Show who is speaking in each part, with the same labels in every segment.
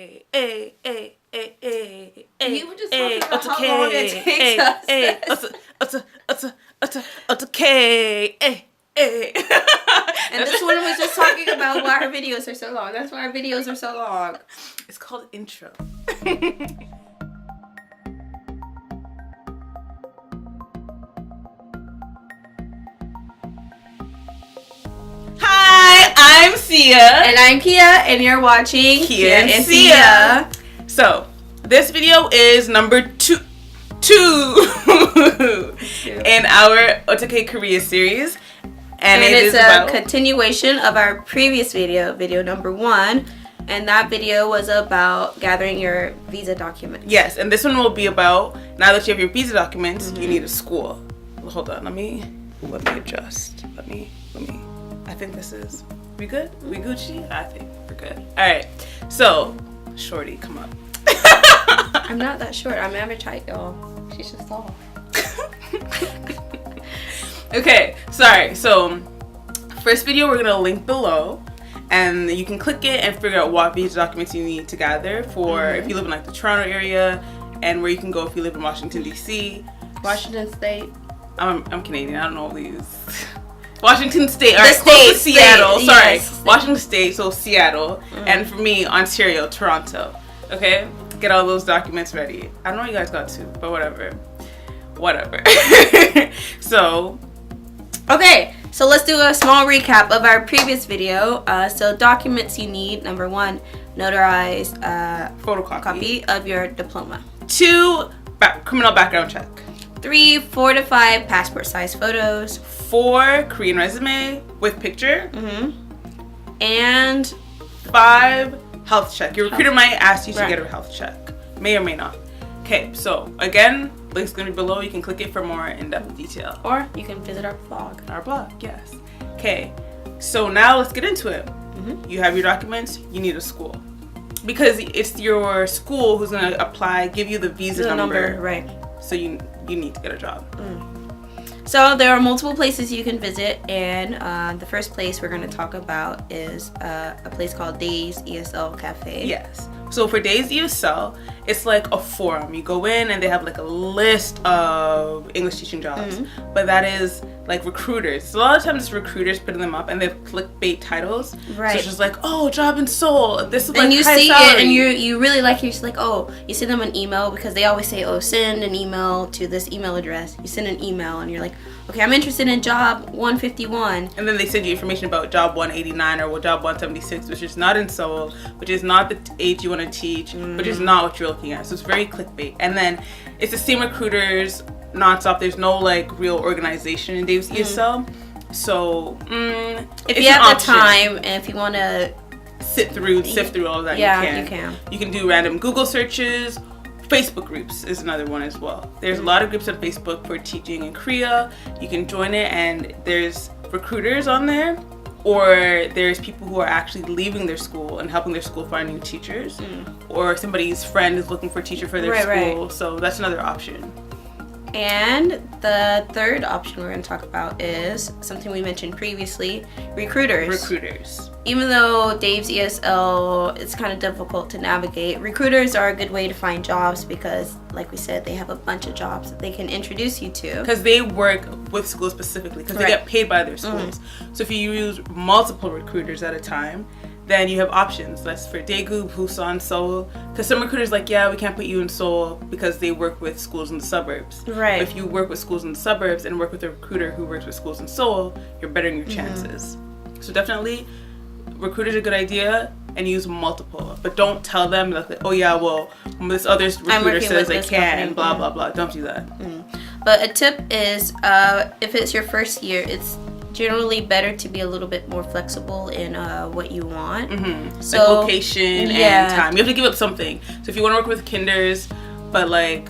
Speaker 1: You were just talking about how long it takes
Speaker 2: Eotteoke.
Speaker 1: And this one was just talking about why our videos are so long. That's why our videos are so long.
Speaker 2: It's called intro. Hi, I'm Sia.
Speaker 1: And I'm Kia, and you're watching
Speaker 2: Kia and Sia. So, this video is number two in our Eotteoke Korea series. And it is a
Speaker 1: continuation of our previous video number 1. And that video was about gathering your visa documents.
Speaker 2: Yes, and this one will be about, now that you have your visa documents, you need a school. Hold on, let me adjust. Let me. I think this is, we good? We Gucci? I think we're good. All right, so, shorty, come up.
Speaker 1: I'm not that short. I'm average height, y'all. She's just tall.
Speaker 2: Okay, sorry. So, first video we're gonna link below, and you can click it and figure out what visa documents you need to gather for if you live in like the Toronto area, and where you can go if you live in Washington D.C.
Speaker 1: Washington State.
Speaker 2: I'm Canadian. I don't know these. Washington State. All right,
Speaker 1: the
Speaker 2: close to Seattle. Sorry,
Speaker 1: yes.
Speaker 2: Washington State. So Seattle, and for me, Ontario, Toronto. Okay, get all those documents ready. I don't know what you guys got to, but whatever. So.
Speaker 1: Okay, so let's do a small recap of our previous video. So documents you need: number 1, notarized
Speaker 2: photocopy
Speaker 1: of your diploma.
Speaker 2: 2, criminal background check.
Speaker 1: 3, 4 to 5 passport size photos.
Speaker 2: 4, Korean resume with picture. And 5, health check. Your recruiter might ask you to get a health check. May or may not. Okay, so again, link's gonna be below. You can click it for more in-depth detail.
Speaker 1: Or you can visit our blog.
Speaker 2: Our blog, yes. Okay, so now let's get into it. You have your documents, you need a school. Because it's your school who's gonna apply, give you the visa number.
Speaker 1: Right.
Speaker 2: So you need to get a job.
Speaker 1: So there are multiple places you can visit, and the first place we're going to talk about is a place called Days ESL Cafe.
Speaker 2: Yes. So for Days ESL, it's like a forum. You go in and they have like a list of English teaching jobs, but that is like recruiters. So a lot of times it's recruiters putting them up, and they have clickbait titles.
Speaker 1: Right.
Speaker 2: So it's just like, oh, job in Seoul. This is like
Speaker 1: and you
Speaker 2: high
Speaker 1: see
Speaker 2: salary.
Speaker 1: it, and you really like it. You're just like, oh, you send them an email because they always say, oh, send an email to this email address. You send an email, and you're like, okay, I'm interested in job 151.
Speaker 2: And then they send you information about job 189 or job 176, which is not in Seoul, which is not the age you want to teach, which is not what you're looking at. So it's very clickbait. And then it's the same recruiters nonstop. There's no like real organization in Dave's ESL. So
Speaker 1: if you have the time and if you want to
Speaker 2: sift through all of that, you can. You can do random Google searches. Facebook groups is another one as well. There's a lot of groups on Facebook for teaching in Korea. You can join it, and there's recruiters on there, or there's people who are actually leaving their school and helping their school find new teachers, or somebody's friend is looking for a teacher for their school. So that's another option.
Speaker 1: And the third option we're going to talk about is something we mentioned previously: recruiters. Even though Dave's ESL, it's kind of difficult to navigate, recruiters are a good way to find jobs because, like we said, they have a bunch of jobs that they can introduce you to.
Speaker 2: Because they work with schools specifically, because they get paid by their schools. So if you use multiple recruiters at a time, then you have options. That's for Daegu, Busan, Seoul. Because some recruiters like, yeah, we can't put you in Seoul because they work with schools in the suburbs.
Speaker 1: Right.
Speaker 2: But if you work with schools in the suburbs and work with a recruiter who works with schools in Seoul, you're bettering your chances. So definitely, recruiters are a good idea, and use multiple. But don't tell them like, oh yeah, well, this other recruiter says they can, blah, blah, blah. Don't do that.
Speaker 1: But a tip is, if it's your first year, it's generally better to be a little bit more flexible in what you want.
Speaker 2: So like location and time. You have to give up something. So if you want to work with kinders, but like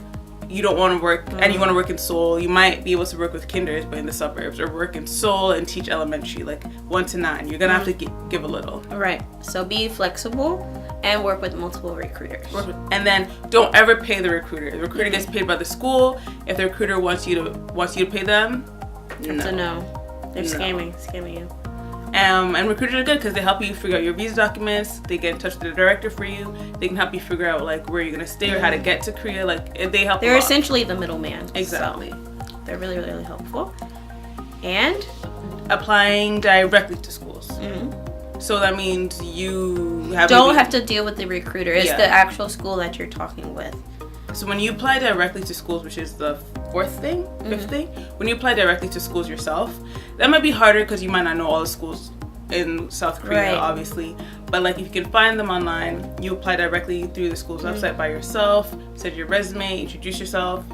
Speaker 2: you don't want to work and you want to work in Seoul, you might be able to work with kinders but in the suburbs, or work in Seoul and teach elementary like 1 to 9. You're gonna have to give a little.
Speaker 1: Right. So be flexible and work with multiple recruiters.
Speaker 2: And then don't ever pay the recruiter. The recruiter gets paid by the school. If the recruiter wants you to pay them,
Speaker 1: It's a no. They're scamming you.
Speaker 2: And recruiters are good because they help you figure out your visa documents. They get in touch with the director for you. They can help you figure out like where you're gonna stay or how to get to Korea. Like they help.
Speaker 1: They're essentially the middleman.
Speaker 2: Exactly.
Speaker 1: So they're really, really helpful. And
Speaker 2: applying directly to schools. So that means you
Speaker 1: don't have to deal with the recruiter. It's the actual school that you're talking with.
Speaker 2: So when you apply directly to schools, which is the fifth thing, when you apply directly to schools yourself, that might be harder because you might not know all the schools in South Korea, obviously. But like if you can find them online, you apply directly through the school's website by yourself, send your resume, introduce yourself.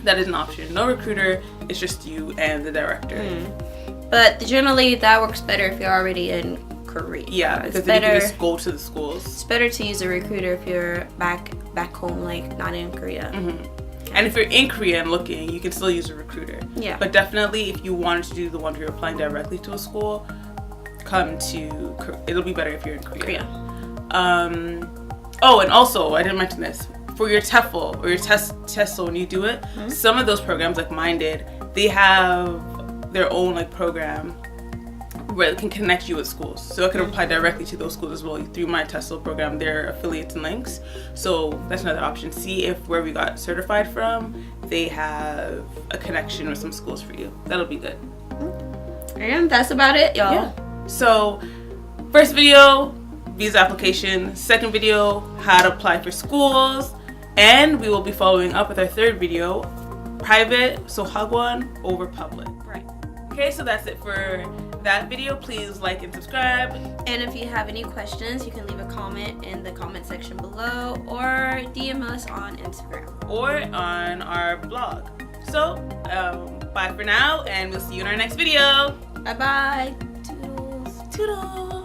Speaker 2: That is an option. No recruiter, it's just you and the director.
Speaker 1: But generally that works better if you're already in Korea.
Speaker 2: Yeah, because then you can just go to the schools.
Speaker 1: It's better to use a recruiter if you're back home, like not in Korea.
Speaker 2: And if you're in Korea and looking, you can still use a recruiter.
Speaker 1: Yeah.
Speaker 2: But definitely, if you wanted to do the one where you're applying directly to a school, it'll be better if you're in Korea. Oh, and also, I didn't mention this. For your TEFL or your TESOL, when you do it, some of those programs, like mine did, they have their own like program where it can connect you with schools. So I could apply directly to those schools as well through my TESOL program, their affiliates and links. So that's another option. See if where we got certified from, they have a connection with some schools for you. That'll be good.
Speaker 1: And that's about it, y'all.
Speaker 2: Yeah. So first video, visa application. Second video, how to apply for schools. And we will be following up with our third video, private, so hagwon over public.
Speaker 1: Right.
Speaker 2: Okay, so that's it for that video. Please like and subscribe.
Speaker 1: And if you have any questions, you can leave a comment in the comment section below or DM us on Instagram.
Speaker 2: Or on our blog. So, bye for now, and we'll see you in our next video.
Speaker 1: Bye-bye.
Speaker 2: Toodles. Toodles.